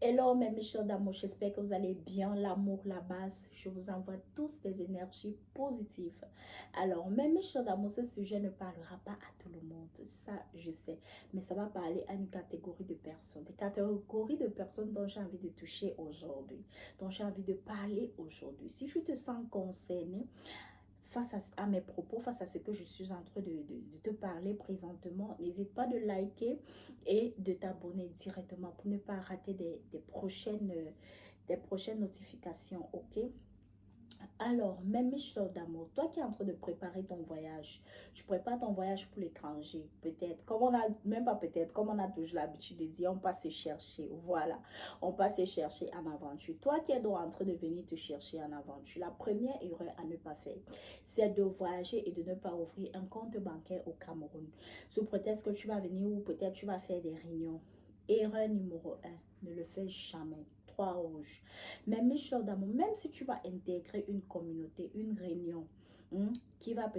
Hello mes chers d'amour, j'espère que vous allez bien, l'amour, la base, je vous envoie tous des énergies positives. Alors mes chers d'amour, ce sujet ne parlera pas à tout le monde, ça je sais, mais ça va parler à une catégorie de personnes, des catégories de personnes dont j'ai envie de toucher aujourd'hui, dont j'ai envie de parler aujourd'hui. Si je te sens concerné, face à mes propos, face à ce que je suis en train de te parler présentement, n'hésite pas de liker et de t'abonner directement pour ne pas rater des prochaines notifications, ok? Alors, même Michel d'amour, toi qui es en train de préparer ton voyage, tu prépares ton voyage pour l'étranger, peut-être, comme on a, même pas peut-être, comme on a toujours l'habitude de dire, on passe se chercher, voilà, on passe se chercher en aventure. Toi qui es donc en train de venir te chercher en aventure, la première erreur à ne pas faire, c'est de voyager et de ne pas ouvrir un compte bancaire au Cameroun, sous prétexte que tu vas venir ou peut-être tu vas faire des réunions. Erreur numéro un, ne le fais jamais. 3 rouges. Mais mes chers d'amour, même si tu vas intégrer une communauté, une réunion, qui va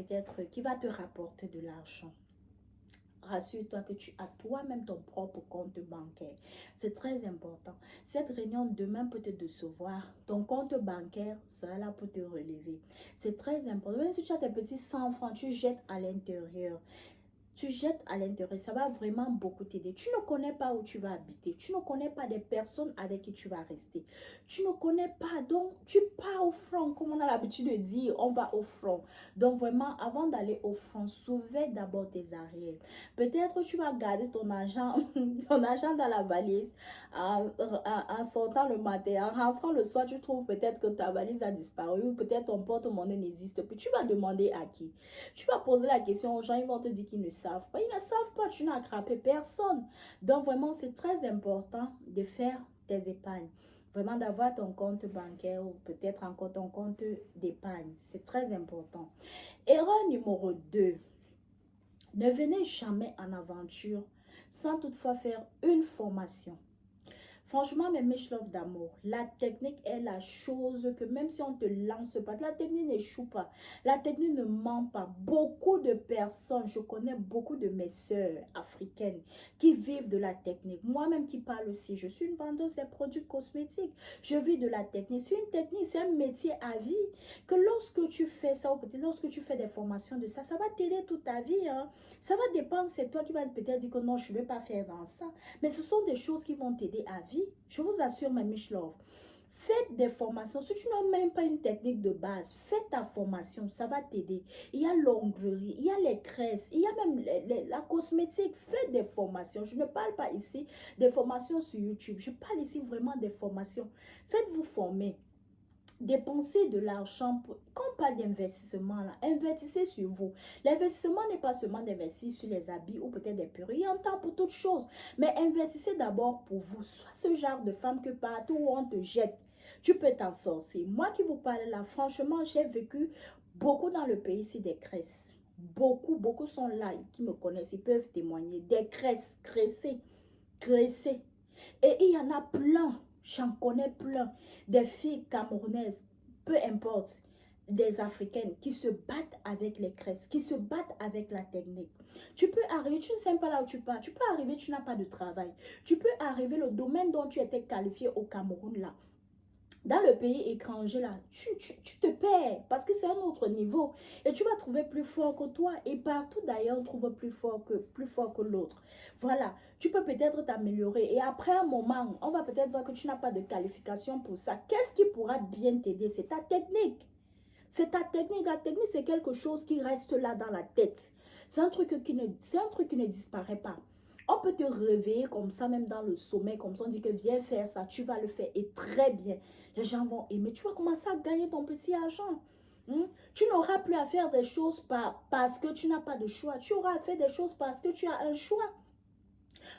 qui va te rapporter de l'argent, rassure-toi que tu as toi-même ton propre compte bancaire. C'est très important. Cette réunion demain peut te décevoir. Ton compte bancaire sera là pour te relever. C'est très important. Même si tu as tes petits 100 francs, tu jettes à l'intérieur. Tu jettes à l'intérieur, ça va vraiment beaucoup t'aider. Tu ne connais pas où tu vas habiter. Tu ne connais pas des personnes avec qui tu vas rester. Tu ne connais pas, donc tu pars au front, comme on a l'habitude de dire, on va au front. Donc vraiment, avant d'aller au front, surveille d'abord tes arrières. Peut-être tu vas garder ton argent, ton argent dans la valise en sortant le matin. En rentrant le soir, tu trouves peut-être que ta valise a disparu ou peut-être ton porte-monnaie n'existe plus. Tu vas demander à qui? Tu vas poser la question aux gens, ils vont te dire qu'ils ne savent pas. Ils ne savent pas, tu n'as attrapé personne. Donc vraiment, c'est très important de faire tes épargnes. Vraiment d'avoir ton compte bancaire ou peut-être encore ton compte d'épargne. C'est très important. Erreur numéro 2. Ne venez jamais en aventure sans toutefois faire une formation. Franchement, mes love d'amour, la technique est la chose que même si on te lance pas, la technique n'échoue pas. La technique ne ment pas. Beaucoup de personnes, je connais beaucoup de mes sœurs africaines qui vivent de la technique. Moi-même qui parle aussi, je suis une vendeuse des produits cosmétiques. Je vis de la technique. C'est une technique, c'est un métier à vie. Que lorsque tu fais ça, ou peut-être lorsque tu fais des formations de ça, ça va t'aider toute ta vie. Hein. Ça va dépendre, c'est toi qui vas peut-être dire que non, je ne vais pas faire dans ça. Mais ce sont des choses qui vont t'aider à vie. Je vous assure, ma Love, faites des formations. Si tu n'as même pas une technique de base, fais ta formation, ça va t'aider. Il y a l'onglerie, il y a les tresses, il y a même la cosmétique. Faites des formations. Je ne parle pas ici des formations sur YouTube. Je parle ici vraiment des formations. Faites-vous former. Dépenser de l'argent, quand on parle d'investissement, là, investissez sur vous. L'investissement n'est pas seulement d'investir sur les habits ou peut-être des perruques, il y a un temps pour toutes choses. Mais investissez d'abord pour vous. Sois ce genre de femme que partout où on te jette, tu peux t'en sortir. Moi qui vous parle là, franchement, j'ai vécu beaucoup dans le pays ici des cresses. Beaucoup sont là qui me connaissent, ils peuvent témoigner. Des cresses, graissées. Et il y en a plein, j'en connais plein, des filles camerounaises, peu importe, des africaines qui se battent avec les cresses, qui se battent avec la technique. Tu peux arriver, tu ne sais pas là où tu pars, tu peux arriver, tu n'as pas de travail. Tu peux arriver, le domaine dont tu étais qualifié au Cameroun là, dans le pays étranger là, tu te perds parce que c'est un autre niveau et tu vas trouver plus fort que toi et partout d'ailleurs on trouve plus fort que l'autre. Voilà, tu peux peut-être t'améliorer et après un moment, on va peut-être voir que tu n'as pas de qualification pour ça. Qu'est-ce qui pourra bien t'aider? C'est ta technique. C'est ta technique. La technique, c'est quelque chose qui reste là dans la tête. C'est un truc qui ne disparaît pas. On peut te réveiller comme ça, même dans le sommeil, comme ça, on dit que viens faire ça, tu vas le faire et très bien. Les gens vont aimer. Tu vas commencer à gagner ton petit argent. Tu n'auras plus à faire des choses parce que tu n'as pas de choix. Tu auras à faire des choses parce que tu as un choix.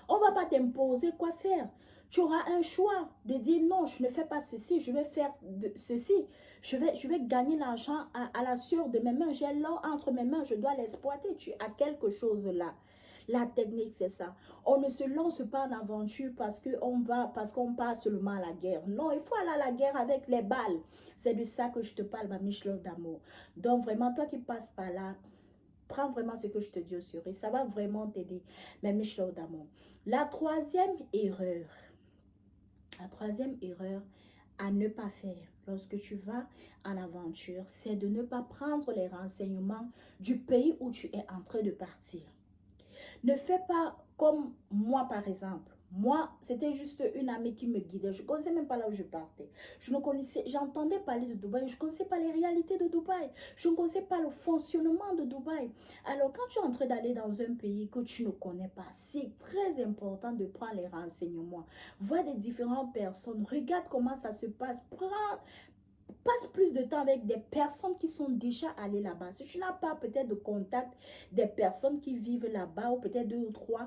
On ne va pas t'imposer quoi faire. Tu auras un choix de dire non, je ne fais pas ceci, je vais faire ceci. Je vais gagner l'argent à la sueur de mes mains. J'ai l'or entre mes mains, je dois l'exploiter. Tu as quelque chose là. La technique, c'est ça. On ne se lance pas en aventure parce qu'on part seulement à la guerre. Non, il faut aller à la guerre avec les balles. C'est de ça que je te parle, ma Micheline d'amour. Donc vraiment, toi qui passes par là, prends vraiment ce que je te dis au et ça va vraiment t'aider, ma Micheline d'amour. La troisième erreur, La troisième erreur à ne pas faire lorsque tu vas en aventure, c'est de ne pas prendre les renseignements du pays où tu es en train de partir. Ne fais pas comme moi, par exemple. Moi, c'était juste une amie qui me guidait. Je ne connaissais même pas là où je partais. Je ne connaissais, j'entendais parler de Dubaï. Je ne connaissais pas les réalités de Dubaï. Je ne connaissais pas le fonctionnement de Dubaï. Alors, quand tu es en train d'aller dans un pays que tu ne connais pas, c'est très important de prendre les renseignements. Vois des différentes personnes. Regarde comment ça se passe. Passe plus de temps avec des personnes qui sont déjà allées là-bas. Si tu n'as pas peut-être de contact des personnes qui vivent là-bas, ou peut-être 2 ou 3,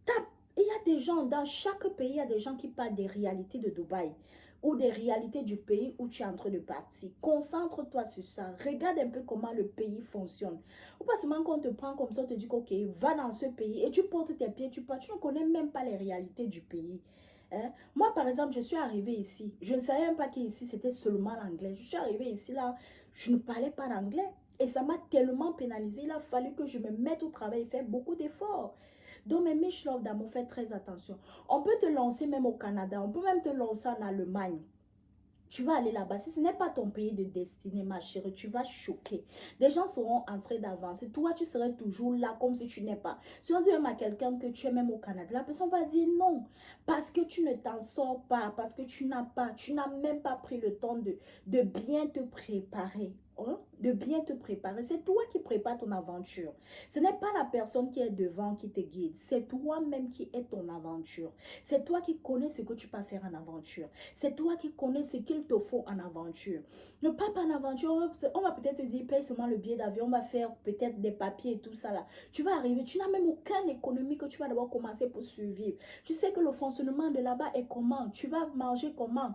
tape. Il y a des gens, dans chaque pays, il y a des gens qui parlent des réalités de Dubaï ou des réalités du pays où tu es en train de partir. Concentre-toi sur ça. Regarde un peu comment le pays fonctionne. Ou pas seulement qu'on te prend comme ça, on te dit ok, va dans ce pays et tu portes tes pieds, tu pars. Tu ne connais même pas les réalités du pays. Hein? Moi, par exemple, je suis arrivée ici. Je ne savais même pas qu'ici, c'était seulement l'anglais. Je suis arrivée ici, là, je ne parlais pas l'anglais. Et ça m'a tellement pénalisée. Il a fallu que je me mette au travail et faire beaucoup d'efforts. Donc, mes Miss Love d'amour, faites très attention. On peut te lancer même au Canada. On peut même te lancer en Allemagne. Tu vas aller là-bas. Si ce n'est pas ton pays de destinée, ma chérie, tu vas choquer. Des gens seront en train d'avancer. Toi, tu serais toujours là comme si tu n'es pas. Si on dit même à quelqu'un que tu es même au Canada, la personne va dire non. Parce que tu ne t'en sors pas. Parce que tu n'as même pas pris le temps de bien te préparer. Hein? De bien te préparer. C'est toi qui prépares ton aventure. Ce n'est pas la personne qui est devant qui te guide. C'est toi-même qui est ton aventure. C'est toi qui connais ce que tu peux faire en aventure. C'est toi qui connais ce qu'il te faut en aventure. Ne pas en aventure, on va peut-être te dire, paye seulement le billet d'avion, on va faire peut-être des papiers et tout ça là. Tu vas arriver, tu n'as même aucune économie que tu vas devoir commencer pour survivre. Tu sais que le fonctionnement de là-bas est comment? Tu vas manger comment?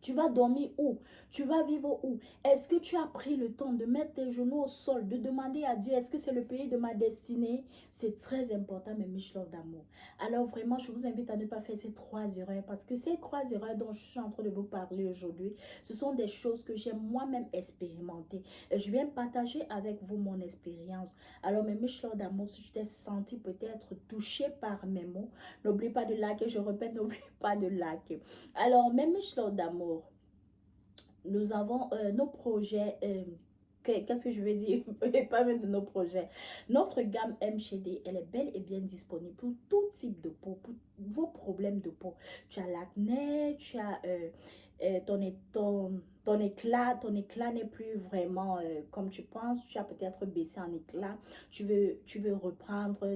Tu vas dormir où? Tu vas vivre où? Est-ce que tu as pris le temps de mettre tes genoux au sol, de demander à Dieu, est-ce que c'est le pays de ma destinée? C'est très important, mes Michelin d'amour. Alors vraiment, je vous invite à ne pas faire ces 3 erreurs parce que ces 3 erreurs dont je suis en train de vous parler aujourd'hui, ce sont des choses que j'ai moi-même expérimentées. Et je viens partager avec vous mon expérience. Alors mes Michelin d'amour, si tu t'es senti peut-être touché par mes mots, n'oublie pas de liker, je répète, n'oublie pas de liker. Alors, mes Michelin d'amour, nous avons nos projets, qu'est-ce que je veux dire? Pas même de nos projets. Notre gamme MCD, elle est belle et bien disponible pour tout type de peau, pour vos problèmes de peau. Tu as l'acné, tu as ton éclat n'est plus vraiment comme tu penses, tu as peut-être baissé en éclat, tu veux reprendre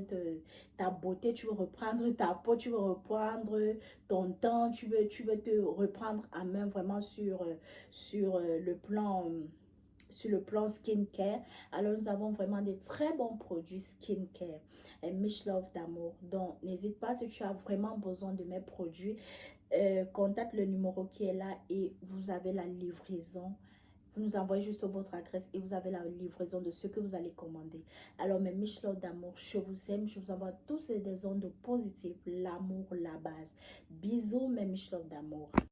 ta beauté, tu veux reprendre ta peau, tu veux reprendre ton teint, tu veux te reprendre à main vraiment sur le plan skincare. Alors nous avons vraiment des très bons produits skincare et Miss Love d'amour. Donc n'hésite pas si tu as vraiment besoin de mes produits, contacte le numéro qui est là et vous avez la livraison. Vous nous envoyez juste votre adresse et vous avez la livraison de ce que vous allez commander. Alors mes Michelin d'amour, je vous aime, je vous envoie tous des ondes positives, l'amour, la base. Bisous mes Michelin d'amour.